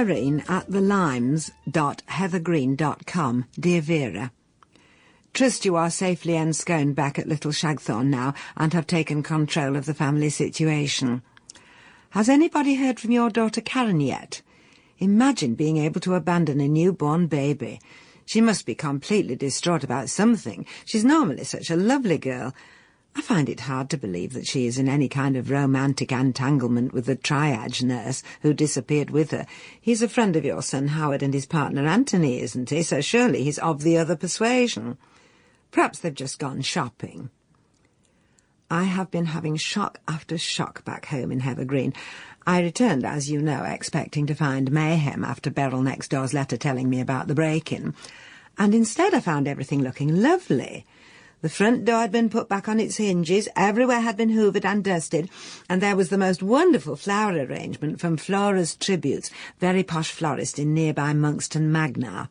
Irene at thelimes.heathergreen.com. Dear Vera, trust you are safely ensconced back at little Shagthorn now and have taken control of the family situation. Has anybody heard from your daughter Karen yet? Imagine being able to abandon a newborn baby. She must be completely distraught about something. She's normally such a lovely girl. I find it hard to believe that she is in any kind of romantic entanglement with the triage nurse who disappeared with her. He's a friend of your son Howard and his partner Anthony, isn't he? So surely he's of the other persuasion. Perhaps they've just gone shopping. I have been having shock after shock back home in Heather Green. I returned, as you know, expecting to find mayhem after Beryl next door's letter telling me about the break-in. And instead I found everything looking lovely. The front door had been put back on its hinges, everywhere had been hoovered and dusted, and there was the most wonderful flower arrangement from Flora's Tributes, very posh florist in nearby Monkston Magnar.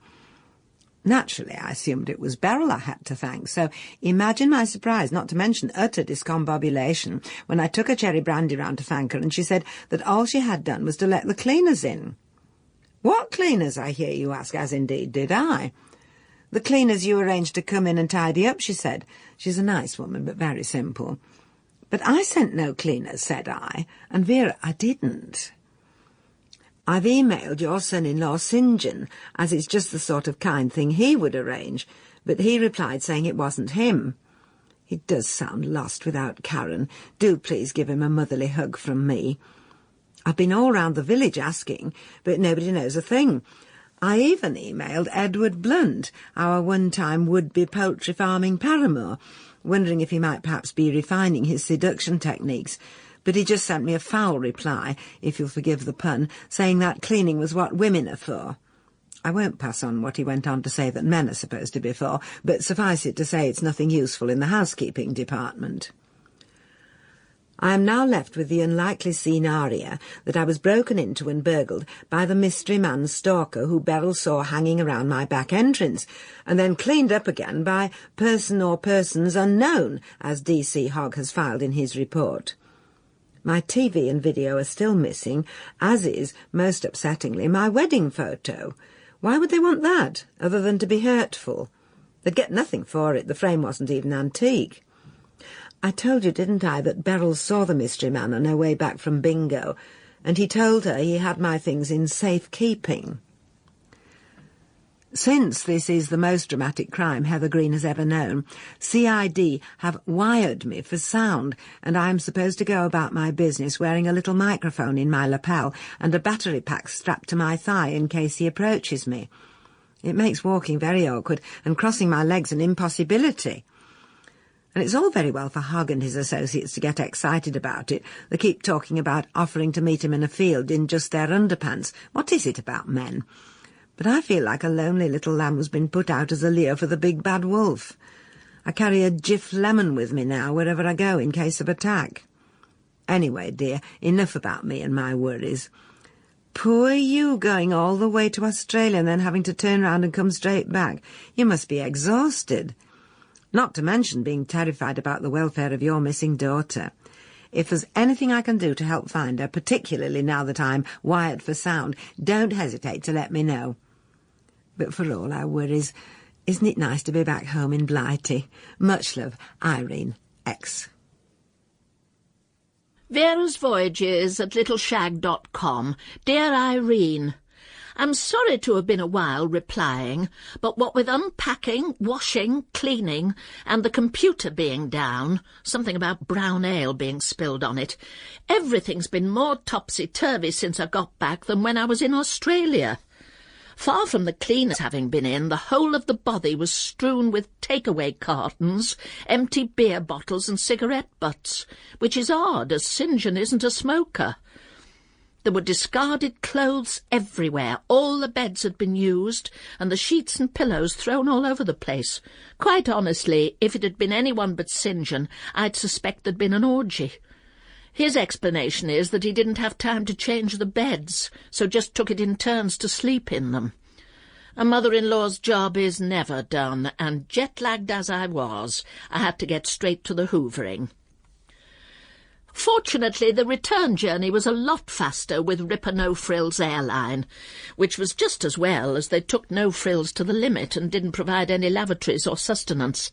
Naturally, I assumed it was Beryl I had to thank, so imagine my surprise, not to mention utter discombobulation, when I took a cherry brandy round to thank her and she said that all she had done was to let the cleaners in. What cleaners, I hear you ask, as indeed did I. The cleaners you arranged to come in and tidy up, she said. She's a nice woman, but very simple. But I sent no cleaners, said I, and Vera, I didn't. I've emailed your son-in-law Singen, as it's just the sort of kind thing he would arrange, but he replied saying it wasn't him. He does sound lost without Karen. Do please give him a motherly hug from me. I've been all round the village asking, but nobody knows a thing. I even emailed Edward Blunt, our one-time would-be poultry farming paramour, wondering if he might perhaps be refining his seduction techniques, but he just sent me a foul reply, if you'll forgive the pun, saying that cleaning was what women are for. I won't pass on what he went on to say that men are supposed to be for, but suffice it to say it's nothing useful in the housekeeping department. I am now left with the unlikely scenario that I was broken into and burgled by the mystery man stalker who Beryl saw hanging around my back entrance, and then cleaned up again by person or persons unknown, as DC Hog has filed in his report. My TV and video are still missing, as is, most upsettingly, my wedding photo. Why would they want that, other than to be hurtful? They'd get nothing for it, the frame wasn't even antique. I told you, didn't I, that Beryl saw the mystery man on her way back from bingo, and he told her he had my things in safe keeping. Since this is the most dramatic crime Heather Green has ever known, CID have wired me for sound, and I am supposed to go about my business wearing a little microphone in my lapel and a battery pack strapped to my thigh in case he approaches me. It makes walking very awkward and crossing my legs an impossibility. And it's all very well for Hogg and his associates to get excited about it. They keep talking about offering to meet him in a field in just their underpants. What is it about men? But I feel like a lonely little lamb who's been put out as a lure for the big bad wolf. I carry a Jif lemon with me now wherever I go in case of attack. Anyway, dear, enough about me and my worries. Poor you, going all the way to Australia and then having to turn round and come straight back. You must be exhausted. Not to mention being terrified about the welfare of your missing daughter. If there's anything I can do to help find her, particularly now that I'm wired for sound, don't hesitate to let me know. But for all our worries, isn't it nice to be back home in Blighty? Much love, Irene, X. Vera's Voyages at littleshag.com. Dear Irene, I'm sorry to have been a while replying, but what with unpacking, washing, cleaning, and the computer being down, something about brown ale being spilled on it, everything's been more topsy-turvy since I got back than when I was in Australia. Far from the cleaners having been in, the whole of the bothy was strewn with takeaway cartons, empty beer bottles and cigarette butts, which is odd, as Singen isn't a smoker. There were discarded clothes everywhere, all the beds had been used, and the sheets and pillows thrown all over the place. Quite honestly, if it had been anyone but Singen, I'd suspect there'd been an orgy. His explanation is that he didn't have time to change the beds, so just took it in turns to sleep in them. A mother-in-law's job is never done, and jet-lagged as I was, I had to get straight to the hoovering. Fortunately, the return journey was a lot faster with Ripper No Frills Airline, which was just as well as they took no frills to the limit and didn't provide any lavatories or sustenance.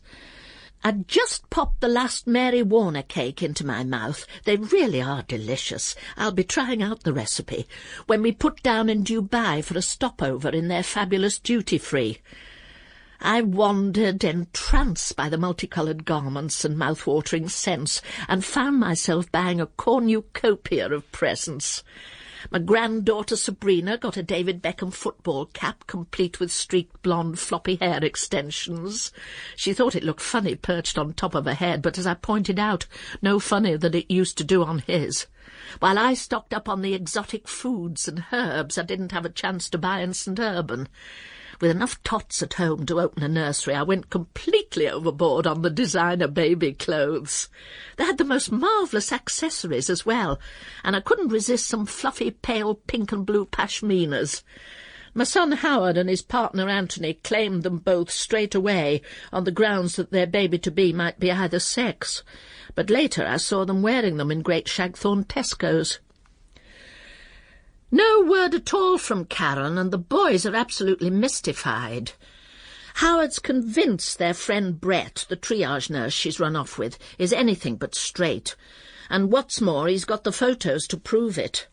I'd just popped the last Mary Warner cake into my mouth. They really are delicious. I'll be trying out the recipe when we put down in Dubai for a stopover in their fabulous duty-free. I wandered, entranced by the multicoloured garments and mouth-watering scents, and found myself buying a cornucopia of presents. My granddaughter Sabrina got a David Beckham football cap, complete with streaked blonde floppy hair extensions. She thought it looked funny perched on top of her head, but as I pointed out, no funnier than it used to do on his. While I stocked up on the exotic foods and herbs I didn't have a chance to buy in St. Urban. With enough tots at home to open a nursery, I went completely overboard on the designer baby clothes. They had the most marvellous accessories as well, and I couldn't resist some fluffy pale pink and blue pashminas. My son Howard and his partner Anthony claimed them both straight away on the grounds that their baby-to-be might be either sex, but later I saw them wearing them in Great Shagthorn Tesco's. No word at all from Karen, and the boys are absolutely mystified. Howard's convinced their friend Brett, the triage nurse she's run off with, is anything but straight, and what's more, he's got the photos to prove it.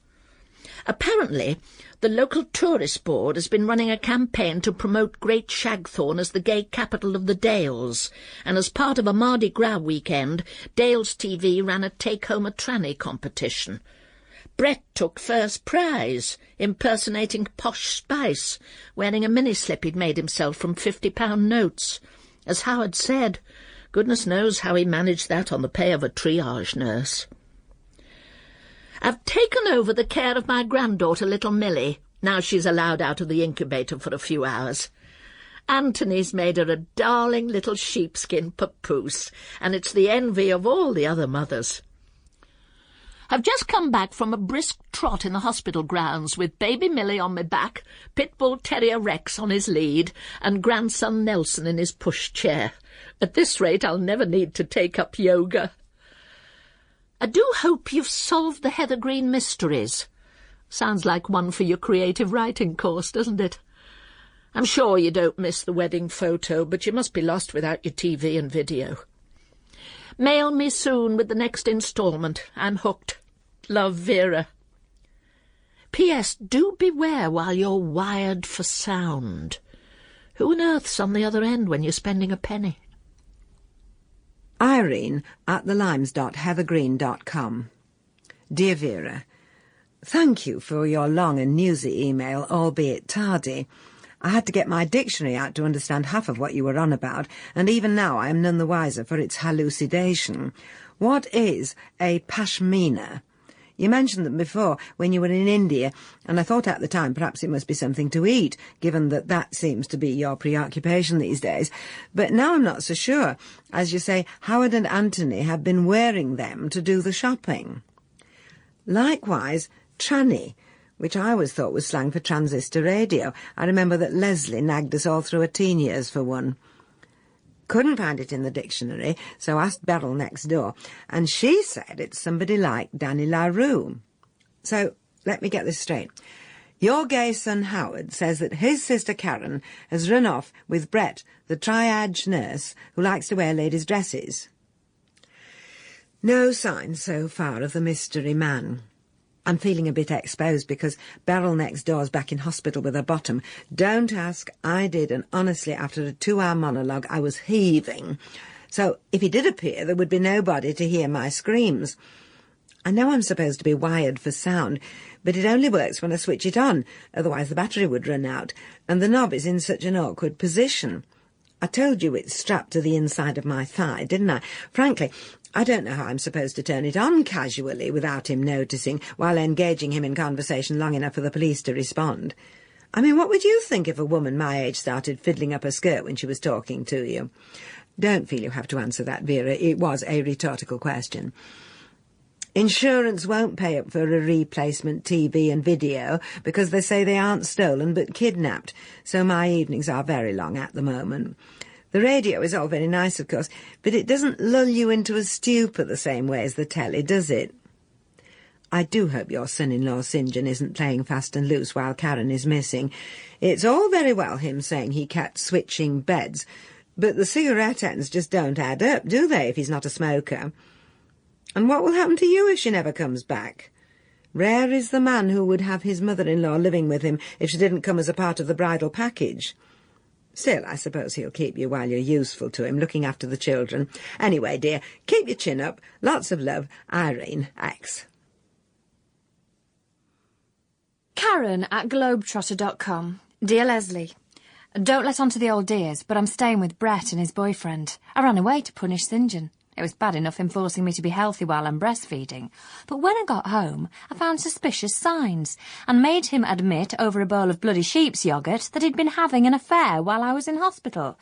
Apparently, the local tourist board has been running a campaign to promote Great Shagthorn as the gay capital of the Dales, and as part of a Mardi Gras weekend, Dales TV ran a take-home-a-tranny competition. Brett took first prize, impersonating Posh Spice, wearing a mini-slip he'd made himself from £50 notes. As Howard said, goodness knows how he managed that on the pay of a triage nurse. I've taken over the care of my granddaughter, little Millie, now she's allowed out of the incubator for a few hours. Anthony's made her a darling little sheepskin papoose, and it's the envy of all the other mothers. I've just come back from a brisk trot in the hospital grounds with baby Millie on my back, pitbull terrier Rex on his lead, and grandson Nelson in his pushchair. At this rate, I'll never need to take up yoga. I do hope you've solved the Heather Green mysteries. Sounds like one for your creative writing course, doesn't it? I'm sure you don't miss the wedding photo, but you must be lost without your TV and video. Mail me soon with the next instalment. I'm hooked. Love, Vera. P.S. Do beware while you're wired for sound. Who on earth's on the other end when you're spending a penny? Irene at thelimes.heathergreen.com. Dear Vera, thank you for your long and newsy email, albeit tardy. I had to get my dictionary out to understand half of what you were on about, and even now I am none the wiser for its hallucidation. What is a pashmina? You mentioned them before when you were in India, and I thought at the time perhaps it must be something to eat, given that that seems to be your preoccupation these days. But now I'm not so sure. As you say, Howard and Anthony have been wearing them to do the shopping. Likewise, tranny, which I always thought was slang for transistor radio. I remember that Leslie nagged us all through her teen years for one. Couldn't find it in the dictionary, so asked Beryl next door, and she said it's somebody like Danny LaRue. So, let me get this straight. Your gay son Howard says that his sister Karen has run off with Brett, the triage nurse who likes to wear ladies' dresses. No sign so far of the mystery man. I'm feeling a bit exposed because Beryl next door's back in hospital with her bottom. Don't ask, I did, and honestly, after a 2-hour monologue, I was heaving. So if he did appear, there would be nobody to hear my screams. I know I'm supposed to be wired for sound, but it only works when I switch it on, otherwise the battery would run out, and the knob is in such an awkward position. I told you it's strapped to the inside of my thigh, didn't I? Frankly, I don't know how I'm supposed to turn it on casually without him noticing, while engaging him in conversation long enough for the police to respond. I mean, what would you think if a woman my age started fiddling up her skirt when she was talking to you? Don't feel you have to answer that, Vera. It was a rhetorical question. Insurance won't pay up for a replacement TV and video because they say they aren't stolen but kidnapped, so my evenings are very long at the moment. The radio is all very nice, of course, but it doesn't lull you into a stupor the same way as the telly, does it? I do hope your son-in-law Singen isn't playing fast and loose while Karen is missing. It's all very well him saying he kept switching beds, but the cigarette ends just don't add up, do they, if he's not a smoker? And what will happen to you if she never comes back? Rare is the man who would have his mother-in-law living with him if she didn't come as a part of the bridal package. Still, I suppose he'll keep you while you're useful to him, looking after the children. Anyway, dear, keep your chin up. Lots of love, Irene, X. Karen at globetrotter.com. Dear Leslie, don't let on to the old dears, but I'm staying with Brett and his boyfriend. I ran away to punish Singen. It was bad enough him forcing me to be healthy while I'm breastfeeding, but when I got home, I found suspicious signs and made him admit over a bowl of bloody sheep's yoghurt that he'd been having an affair while I was in hospital.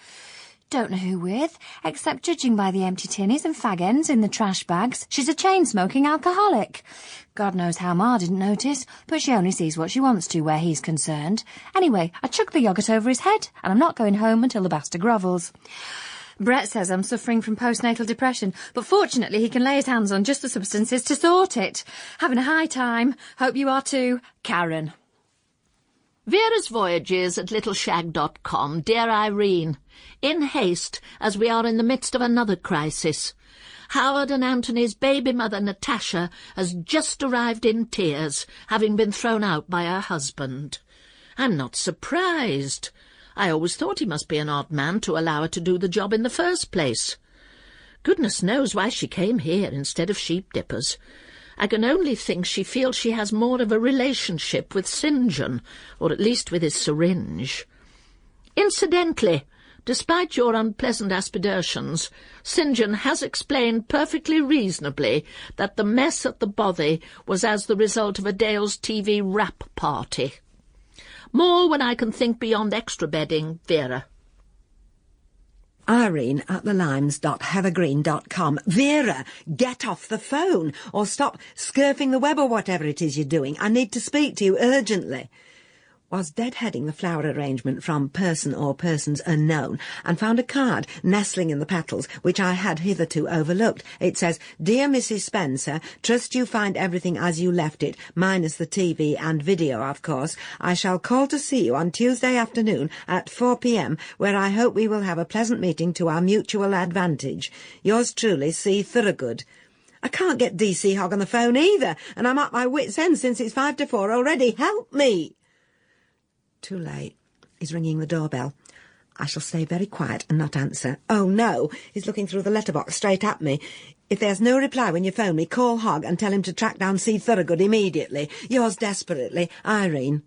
Don't know who with, except judging by the empty tinnies and fag ends in the trash bags, she's a chain-smoking alcoholic. God knows how Ma didn't notice, but she only sees what she wants to where he's concerned. Anyway, I chucked the yoghurt over his head, and I'm not going home until the bastard grovels. Brett says I'm suffering from postnatal depression, but fortunately he can lay his hands on just the substances to sort it. Having a high time. Hope you are too. Karen. Vera's Voyages at littleshag.com. Dear Irene, in haste, as we are in the midst of another crisis. Howard and Anthony's baby mother, Natasha, has just arrived in tears, having been thrown out by her husband. I'm not surprised. I always thought he must be an odd man to allow her to do the job in the first place. Goodness knows why she came here instead of sheep dippers. I can only think she feels she has more of a relationship with Singen, or at least with his syringe. Incidentally, despite your unpleasant aspersions, Singen has explained perfectly reasonably that the mess at the bothy was as the result of a Dale's TV wrap party. More when I can think beyond extra bedding, Vera. Irene at thelimes.heathergreen.com. Vera, get off the phone, or stop scurfing the web or whatever it is you're doing. I need to speak to you urgently. Was deadheading the flower arrangement from person or persons unknown, and found a card nestling in the petals, which I had hitherto overlooked. It says, Dear Mrs. Spencer, trust you find everything as you left it, minus the TV and video, of course. I shall call to see you on Tuesday afternoon at 4 p.m, where I hope we will have a pleasant meeting to our mutual advantage. Yours truly, C. Thorogood. I can't get DC Hog on the phone either, and I'm at my wit's end since it's 5 to 4 already. Help me! Too late. He's ringing the doorbell. I shall stay very quiet and not answer. Oh, no, he's looking through the letterbox straight at me. If there's no reply when you phone me, call Hogg and tell him to track down C. Thorogood immediately. Yours desperately, Irene.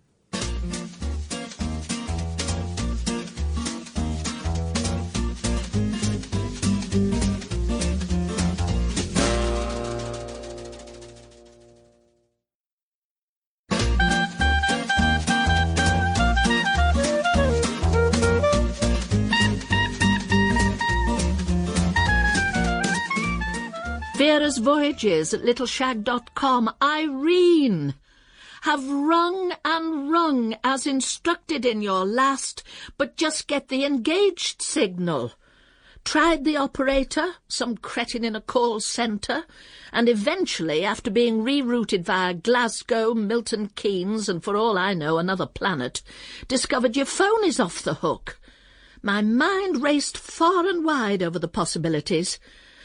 Vera's Voyages at littleshag.com. Irene, have rung and rung as instructed in your last, but just get the engaged signal. Tried the operator, some cretin in a call centre, and eventually, after being rerouted via Glasgow, Milton Keynes, and for all I know another planet, discovered your phone is off the hook. My mind raced far and wide over the possibilities.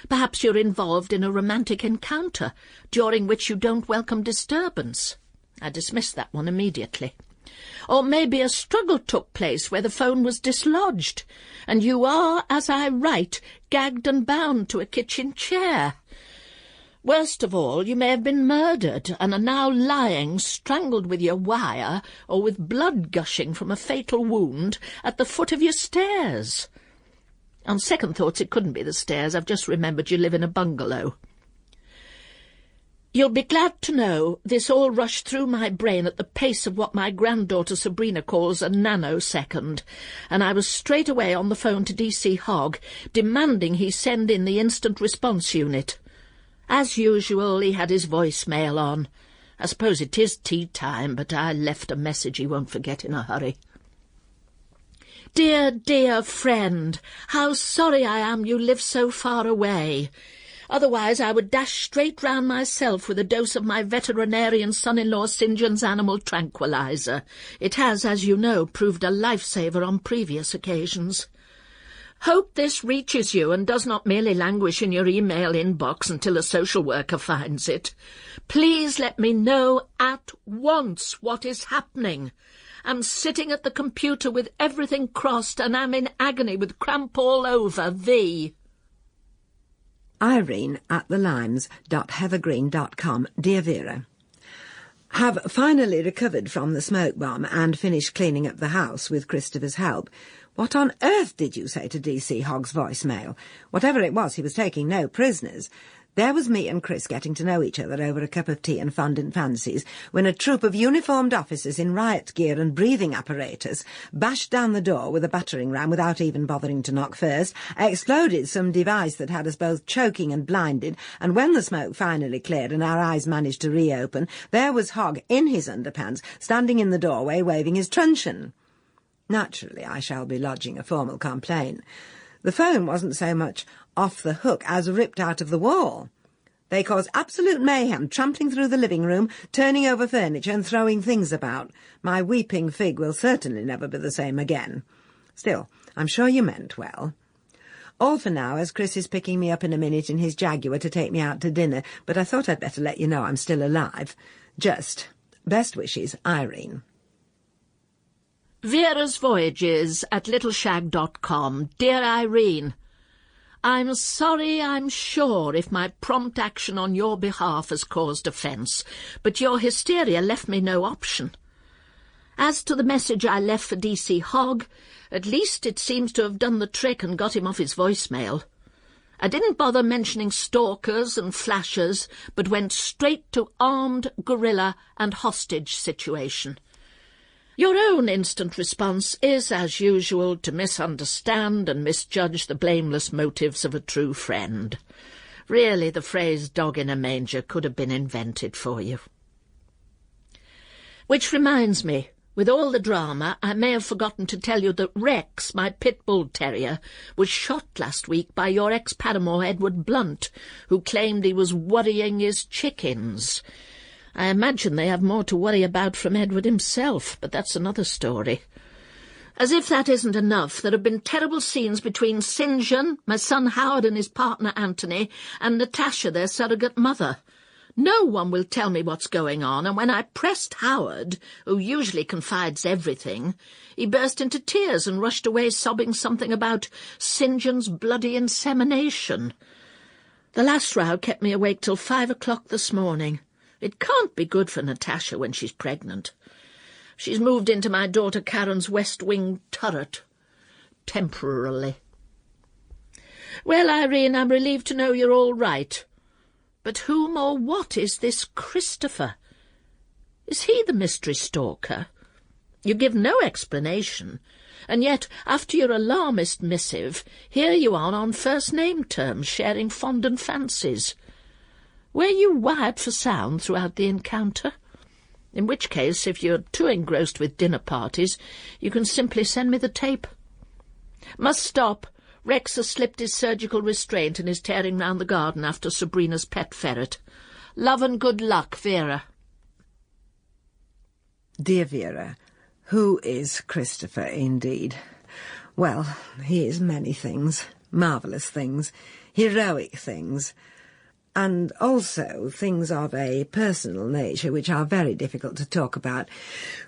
Perhaps you're involved in a romantic encounter, during which you don't welcome disturbance. I dismissed that one immediately. Or maybe a struggle took place where the phone was dislodged, and you are, as I write, gagged and bound to a kitchen chair. Worst of all, you may have been murdered, and are now lying, strangled with your wire, or with blood gushing from a fatal wound, at the foot of your stairs. On second thoughts, it couldn't be the stairs. I've just remembered you live in a bungalow. You'll be glad to know this all rushed through my brain at the pace of what my granddaughter Sabrina calls a nanosecond, and I was straight away on the phone to DC Hog, demanding he send in the instant response unit. As usual, he had his voicemail on. I suppose it is tea time, but I left a message he won't forget in a hurry. Dear, dear friend, how sorry I am you live so far away. Otherwise I would dash straight round myself with a dose of my veterinarian son-in-law Singen's animal tranquilizer. It has, as you know, proved a lifesaver on previous occasions. Hope this reaches you and does not merely languish in your email inbox until a social worker finds it. Please let me know at once what is happening. I'm sitting at the computer with everything crossed and am in agony with cramp all over. V. Irene at thelimes.heathergreen.com. Dear Vera, have finally recovered from the smoke bomb and finished cleaning up the house with Christopher's help. What on earth did you say to DC Hog's voicemail? Whatever it was, he was taking no prisoners. There was me and Chris getting to know each other over a cup of tea and fondant fancies when a troop of uniformed officers in riot gear and breathing apparatus bashed down the door with a battering ram without even bothering to knock first, exploded some device that had us both choking and blinded, and when the smoke finally cleared and our eyes managed to reopen, there was Hog in his underpants, standing in the doorway waving his truncheon. Naturally, I shall be lodging a formal complaint. The phone wasn't so much off the hook as ripped out of the wall. They caused absolute mayhem, trampling through the living room, turning over furniture and throwing things about. My weeping fig will certainly never be the same again. Still, I'm sure you meant well. All for now, as Chris is picking me up in a minute in his Jaguar to take me out to dinner, but I thought I'd better let you know I'm still alive. Just, best wishes, Irene. Vera's Voyages at littleshag.com. Dear Irene, I'm sorry, I'm sure, if my prompt action on your behalf has caused offence, but your hysteria left me no option. As to the message I left for DC Hog, at least it seems to have done the trick and got him off his voicemail. I didn't bother mentioning stalkers and flashers, but went straight to armed guerrilla and hostage situation. Your own instant response is, as usual, to misunderstand and misjudge the blameless motives of a true friend. Really, the phrase dog in a manger could have been invented for you. Which reminds me, with all the drama, I may have forgotten to tell you that Rex, my pit bull terrier, was shot last week by your ex-paramour Edward Blunt, who claimed he was worrying his chickens. I imagine they have more to worry about from Edward himself, but that's another story. As if that isn't enough, there have been terrible scenes between Singen, my son Howard and his partner Anthony, and Natasha, their surrogate mother. No one will tell me what's going on, and when I pressed Howard, who usually confides everything, he burst into tears and rushed away sobbing something about Singen's bloody insemination. The last row kept me awake till 5 o'clock this morning. It can't be good for Natasha when she's pregnant. She's moved into my daughter Karen's West Wing turret. Temporarily. Well, Irene, I'm relieved to know you're all right. But whom or what is this Christopher? Is he the mystery stalker? You give no explanation, and yet, after your alarmist missive, here you are on first-name terms, sharing fondant fancies. Were you wired for sound throughout the encounter? In which case, if you're too engrossed with dinner parties, you can simply send me the tape. Must stop. Rex has slipped his surgical restraint and is tearing round the garden after Sabrina's pet ferret. Love and good luck, Vera. Dear Vera, who is Christopher indeed? Well, he is many things, marvellous things, heroic things, and also things of a personal nature which are very difficult to talk about.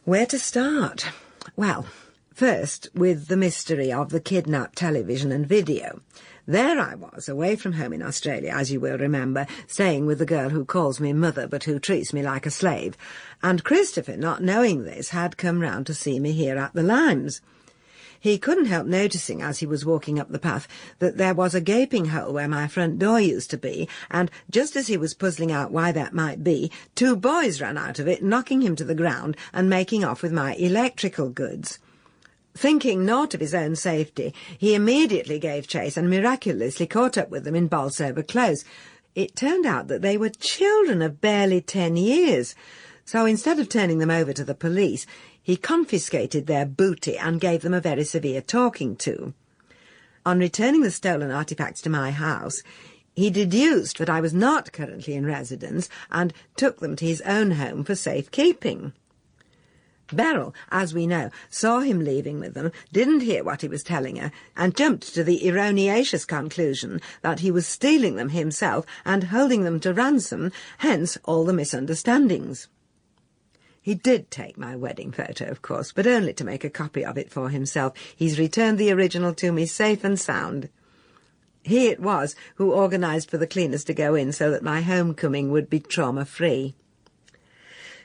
Where to start? Well, first, with the mystery of the kidnapped television and video. There I was, away from home in Australia, as you will remember, staying with the girl who calls me mother but who treats me like a slave, and Christopher, not knowing this, had come round to see me here at the Limes. He couldn't help noticing, as he was walking up the path, that there was a gaping hole where my front door used to be, and just as he was puzzling out why that might be, 2 boys ran out of it, knocking him to the ground and making off with my electrical goods. Thinking naught of his own safety, he immediately gave chase and miraculously caught up with them in Bolsover Close. It turned out that they were children of barely 10 years, so instead of turning them over to the police, he confiscated their booty and gave them a very severe talking to. On returning the stolen artefacts to my house, He deduced that I was not currently in residence and took them to his own home for safekeeping. Beryl, as we know, saw him leaving with them, didn't hear what he was telling her, and jumped to the erroneous conclusion that he was stealing them himself and holding them to ransom, hence all the misunderstandings. He did take my wedding photo, of course, but only to make a copy of it for himself. He's returned the original to me safe and sound. He it was who organised for the cleaners to go in so that my homecoming would be trauma-free.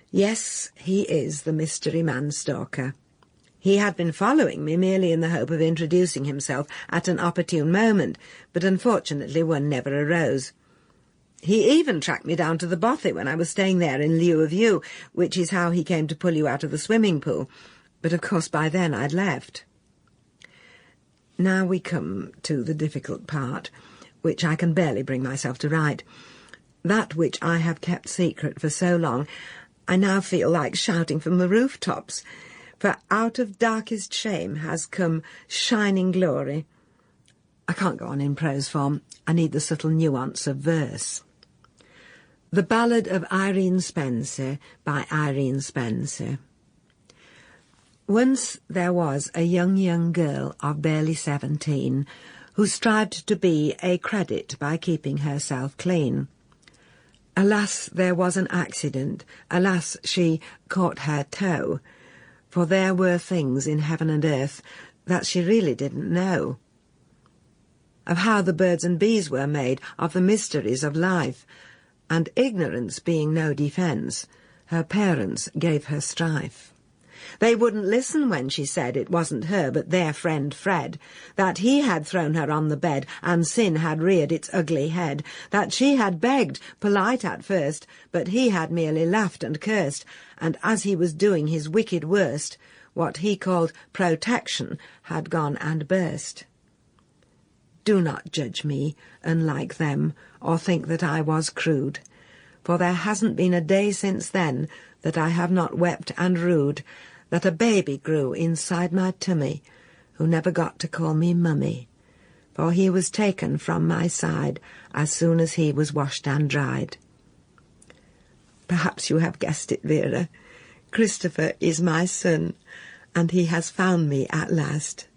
Yes, he is the mystery man stalker. He had been following me merely in the hope of introducing himself at an opportune moment, but unfortunately one never arose. He even tracked me down to the bothy when I was staying there in lieu of you, which is how he came to pull you out of the swimming pool. But of course by then I'd left. Now we come to the difficult part, which I can barely bring myself to write. That which I have kept secret for so long, I now feel like shouting from the rooftops, for out of darkest shame has come shining glory. I can't go on in prose form. I need the subtle nuance of verse. The Ballad of Irene Spencer by Irene Spencer. Once there was a young girl of barely 17 who strived to be a credit by keeping herself clean. Alas, there was an accident. Alas, she caught her toe. For there were things in heaven and earth that she really didn't know. Of how the birds and bees were made, of the mysteries of life, and ignorance being no defence, her parents gave her strife. They wouldn't listen when she said it wasn't her but their friend Fred, that he had thrown her on the bed and sin had reared its ugly head, that she had begged, polite at first, but he had merely laughed and cursed, and as he was doing his wicked worst, what he called protection had gone and burst. Do not judge me, unlike them, or think that I was crude, for there hasn't been a day since then that I have not wept and rued, that a baby grew inside my tummy, who never got to call me mummy, for he was taken from my side as soon as he was washed and dried. Perhaps you have guessed it, Vera. Christopher is my son, and he has found me at last.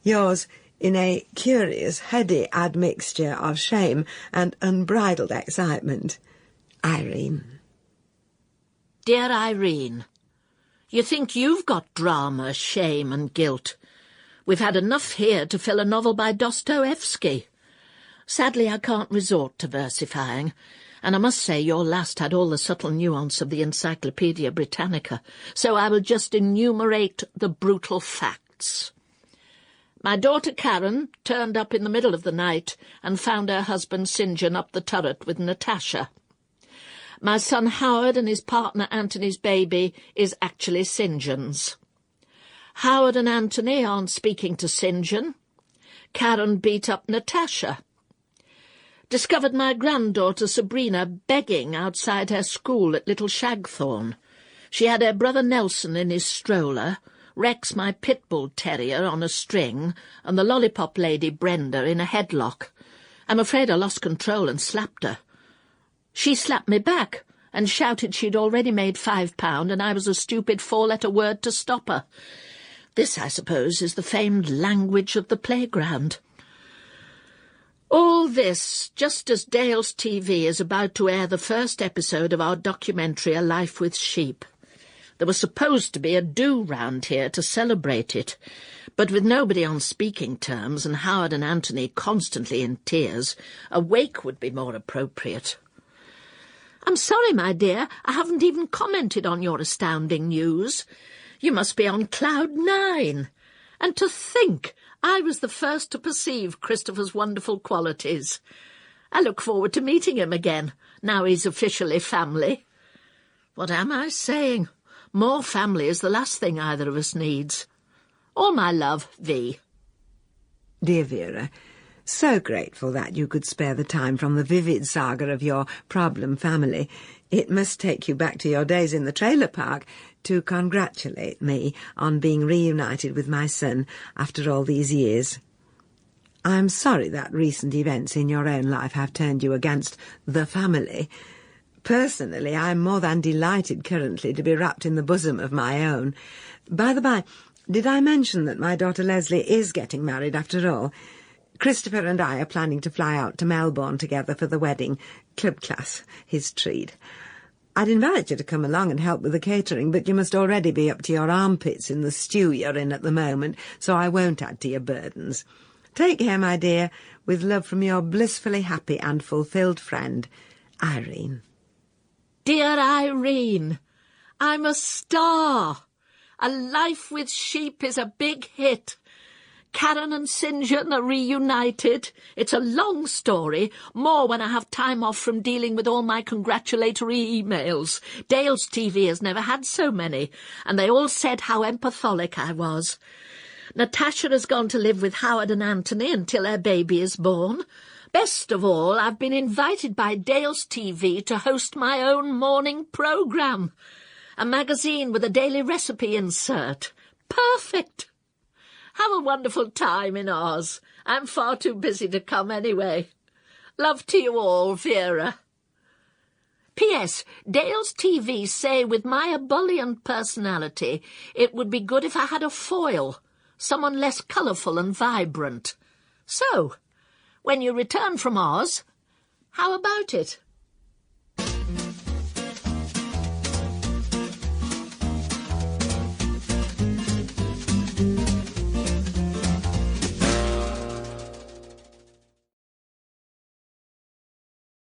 Yours, in a curious, heady admixture of shame and unbridled excitement, Irene. Dear Irene, you think you've got drama, shame and guilt. We've had enough here to fill a novel by Dostoevsky. Sadly, I can't resort to versifying, and I must say your last had all the subtle nuance of the Encyclopaedia Britannica, so I will just enumerate the brutal facts. My daughter Karen turned up in the middle of the night and found her husband Singen up the turret with Natasha. My son Howard and his partner Anthony's baby is actually Singen's. Howard and Anthony aren't speaking to Singen. Karen beat up Natasha. Discovered my granddaughter Sabrina begging outside her school at Little Shagthorn. She had her brother Nelson in his stroller, Rex my pit bull terrier on a string, and the lollipop lady Brenda in a headlock. I'm afraid I lost control and slapped her. She slapped me back and shouted she'd already made £5 and I was a stupid four-letter word to stop her. This, I suppose, is the famed language of the playground. All this just as Dale's TV is about to air the first episode of our documentary A Life with Sheep. There was supposed to be a do round here to celebrate it, but with nobody on speaking terms and Howard and Anthony constantly in tears, a wake would be more appropriate. I'm sorry, my dear, I haven't even commented on your astounding news. You must be on cloud 9. And to think I was the first to perceive Christopher's wonderful qualities. I look forward to meeting him again, now he's officially family. What am I saying? More family is the last thing either of us needs. All my love, V. Dear Vera, so grateful that you could spare the time from the vivid saga of your problem family. It must take you back to your days in the trailer park to congratulate me on being reunited with my son after all these years. I'm sorry that recent events in your own life have turned you against the family. Personally, I'm more than delighted currently to be wrapped in the bosom of my own. By the by, did I mention that my daughter Leslie is getting married after all? Christopher and I are planning to fly out to Melbourne together for the wedding. Club class, his treat. I'd invite you to come along and help with the catering, but you must already be up to your armpits in the stew you're in at the moment, so I won't add to your burdens. Take care, my dear, with love from your blissfully happy and fulfilled friend, Irene. Dear Irene, I'm a star. A Life with Sheep is a big hit. Karen and Singen are reunited. It's a long story, more when I have time off from dealing with all my congratulatory emails. Dale's TV has never had so many, and they all said how empathetic I was. Natasha has gone to live with Howard and Anthony until their baby is born. Best of all, I've been invited by Dale's TV to host my own morning programme. A magazine with a daily recipe insert. Perfect! Have a wonderful time in Oz. I'm far too busy to come anyway. Love to you all, Vera. P.S. Dale's TV say with my ebullient personality it would be good if I had a foil, someone less colourful and vibrant. So, when you return from Oz, how about it?